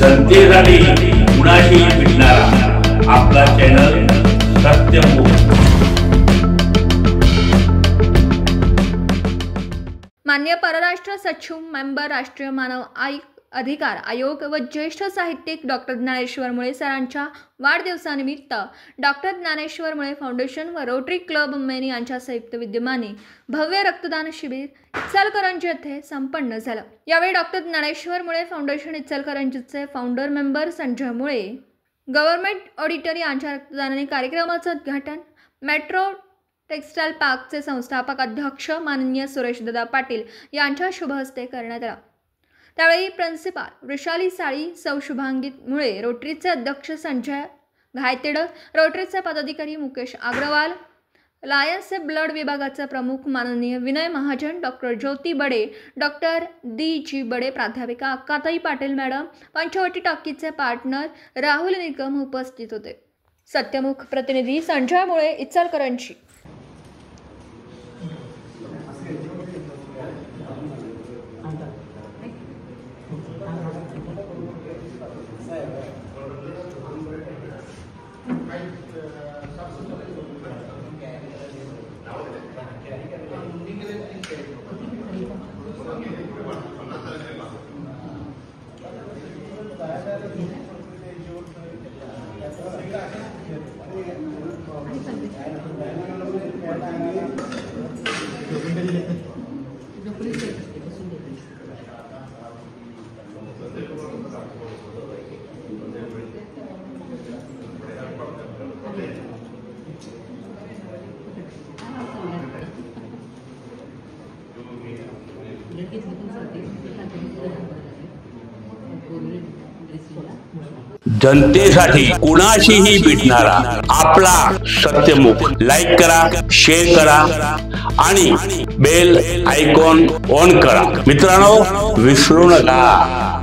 जनतेसाठी कुणाशी भेटणारा आपला चॅनल सत्यमुख। मान्य परराष्ट्र सचिव मेंबर राष्ट्रीय मानव अधिकार आयोग व ज्येष्ठ साहित्यिक डॉक्टर ज्ञानेश्वर मुळे सरांच्या वाढदिवसानिमित्त डॉक्टर ज्ञानेश्वर मुळे फाउंडेशन व रोटरी क्लब उमेनी यांच्या संयुक्त विद्यमाने भव्य रक्तदान शिबिर इचलकरंजी येथे संपन्न झालं। यावेळी डॉक्टर ज्ञानेश्वर मुळे फाउंडेशन इचलकरंजीचे फाउंडर मेंबर संजय मुळे, गव्हर्नमेंट ऑडिटर यांच्या रक्तदान कार्यक्रमाचे उद्घाटन मेट्रो टेक्सटाईल पार्कचे संस्थापक अध्यक्ष माननीय सुरेशदादा पाटील यांच्या शुभ हस्ते करण्यात आला। त्यावेळी प्रिन्सिपाल वृषाली साळी, सौ शुभांगी मुळे, रोटरीचे अध्यक्ष संजय घायतेडर, रोटरीचे पदाधिकारी मुकेश अग्रवाल, लायन्स ब्लड विभागाचे प्रमुख माननीय विनय महाजन, डॉक्टर ज्योती बडे, डॉक्टर डी.जी. बडे, प्राध्यापिका अक्काताई पाटील मॅडम, पंचवटी टॉकीचे पार्टनर राहुल निकम उपस्थित होते। सत्यमुख प्रतिनिधी संजय मुळे, इचलकरंजी। जनतेसाठी कुणाशीही भेटणारा आपला सत्यमुख। लाईक करा, शेअर करा आणि बेल आयकॉन ऑन करा। मित्रांनो, विसरू नका।